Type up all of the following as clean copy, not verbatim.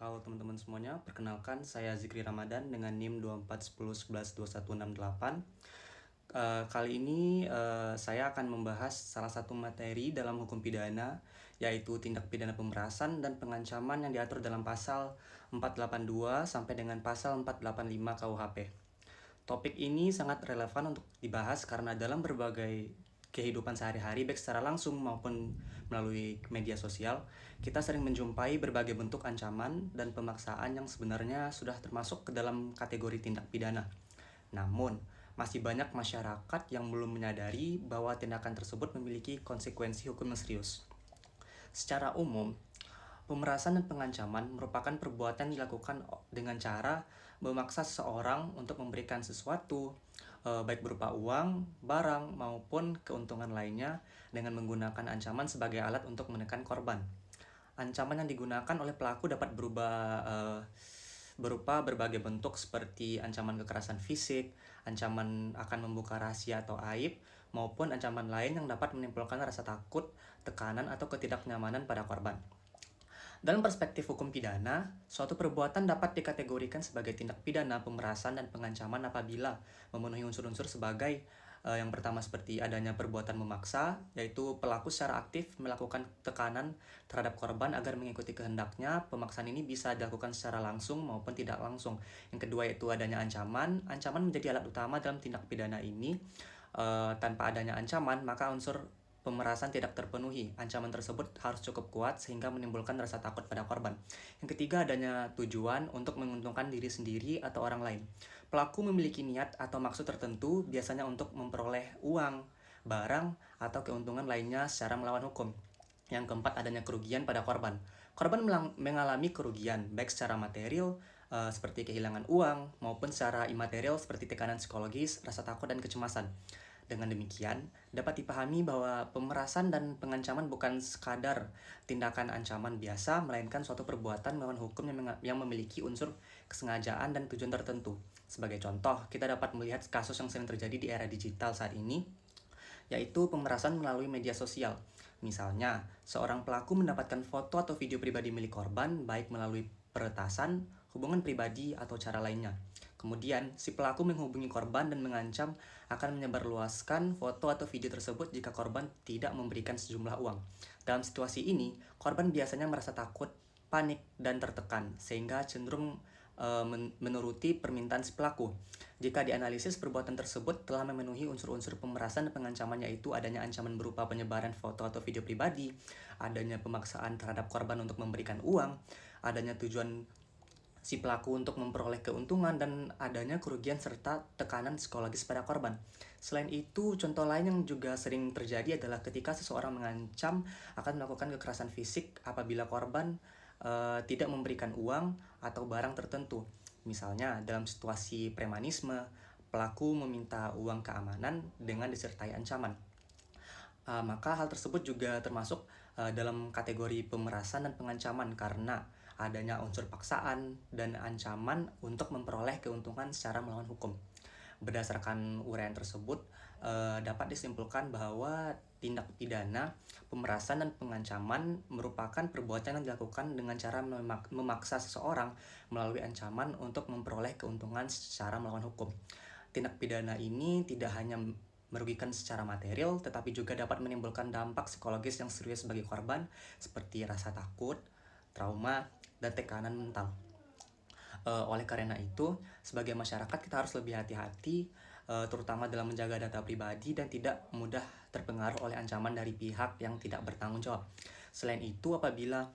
Halo teman-teman semuanya, perkenalkan saya Zikri Ramadan dengan NIM 2410112168. Kali ini saya akan membahas salah satu materi dalam hukum pidana, yaitu tindak pidana pemerasan dan pengancaman yang diatur dalam pasal 482 sampai dengan pasal 485 KUHP. Topik ini sangat relevan untuk dibahas karena dalam berbagai kehidupan sehari-hari, baik secara langsung maupun melalui media sosial, kita sering menjumpai berbagai bentuk ancaman dan pemaksaan yang sebenarnya sudah termasuk ke dalam kategori tindak pidana. Namun, masih banyak masyarakat yang belum menyadari bahwa tindakan tersebut memiliki konsekuensi hukum yang serius. Secara umum, pemerasan dan pengancaman merupakan perbuatan yang dilakukan dengan cara memaksa seseorang untuk memberikan sesuatu, baik berupa uang, barang, maupun keuntungan lainnya dengan menggunakan ancaman sebagai alat untuk menekan korban. Ancaman yang digunakan oleh pelaku dapat berupa berbagai bentuk seperti ancaman kekerasan fisik, ancaman akan membuka rahasia atau aib, maupun ancaman lain yang dapat menimbulkan rasa takut, tekanan, atau ketidaknyamanan pada korban. Dalam perspektif hukum pidana, suatu perbuatan dapat dikategorikan sebagai tindak pidana pemerasan dan pengancaman apabila memenuhi unsur-unsur sebagai yang pertama seperti adanya perbuatan memaksa, yaitu pelaku secara aktif melakukan tekanan terhadap korban agar mengikuti kehendaknya. Pemaksaan ini bisa dilakukan secara langsung maupun tidak langsung. Yang kedua yaitu adanya ancaman. Ancaman menjadi alat utama dalam tindak pidana ini. Tanpa adanya ancaman, maka unsur pemerasan tidak terpenuhi. Ancaman tersebut harus cukup kuat sehingga menimbulkan rasa takut pada korban. Yang ketiga, adanya tujuan untuk menguntungkan diri sendiri atau orang lain. Pelaku memiliki niat atau maksud tertentu, biasanya untuk memperoleh uang, barang, atau keuntungan lainnya secara melawan hukum. Yang keempat, adanya kerugian pada korban. Korban mengalami kerugian, baik secara material, seperti kehilangan uang, maupun secara imaterial, seperti tekanan psikologis, rasa takut, dan kecemasan. Dengan demikian, dapat dipahami bahwa pemerasan dan pengancaman bukan sekadar tindakan ancaman biasa, melainkan suatu perbuatan melawan hukum yang memiliki unsur kesengajaan dan tujuan tertentu. Sebagai contoh, kita dapat melihat kasus yang sering terjadi di era digital saat ini, yaitu pemerasan melalui media sosial. Misalnya, seorang pelaku mendapatkan foto atau video pribadi milik korban, baik melalui peretasan, hubungan pribadi, atau cara lainnya. Kemudian, si pelaku menghubungi korban dan mengancam akan menyebarluaskan foto atau video tersebut jika korban tidak memberikan sejumlah uang. Dalam situasi ini, korban biasanya merasa takut, panik, dan tertekan, sehingga cenderung menuruti permintaan si pelaku. Jika dianalisis, perbuatan tersebut telah memenuhi unsur-unsur pemerasan dan pengancaman, yaitu adanya ancaman berupa penyebaran foto atau video pribadi, adanya pemaksaan terhadap korban untuk memberikan uang, adanya tujuan si pelaku untuk memperoleh keuntungan, dan adanya kerugian serta tekanan psikologis pada korban. Selain itu, contoh lain yang juga sering terjadi adalah ketika seseorang mengancam akan melakukan kekerasan fisik apabila korban tidak memberikan uang atau barang tertentu. Misalnya, dalam situasi premanisme, pelaku meminta uang keamanan dengan disertai ancaman. Maka hal tersebut juga termasuk dalam kategori pemerasan dan pengancaman karena adanya unsur paksaan dan ancaman untuk memperoleh keuntungan secara melawan hukum. Berdasarkan uraian tersebut, dapat disimpulkan bahwa tindak pidana pemerasan dan pengancaman merupakan perbuatan yang dilakukan dengan cara memaksa seseorang melalui ancaman untuk memperoleh keuntungan secara melawan hukum. Tindak pidana ini tidak hanya merugikan secara material, tetapi juga dapat menimbulkan dampak psikologis yang serius bagi korban, seperti rasa takut, trauma, dan tekanan mental. Oleh karena itu, sebagai masyarakat kita harus lebih hati-hati, terutama dalam menjaga data pribadi dan tidak mudah terpengaruh oleh ancaman dari pihak yang tidak bertanggung jawab. Selain itu, apabila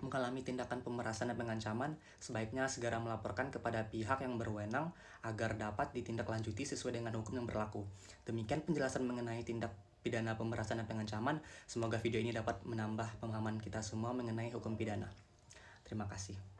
mengalami tindakan pemerasan dan pengancaman, sebaiknya segera melaporkan kepada pihak yang berwenang agar dapat ditindaklanjuti sesuai dengan hukum yang berlaku. Demikian penjelasan mengenai tindak pidana pemerasan dan pengancaman. Semoga video ini dapat menambah pemahaman kita semua mengenai hukum pidana. Terima kasih.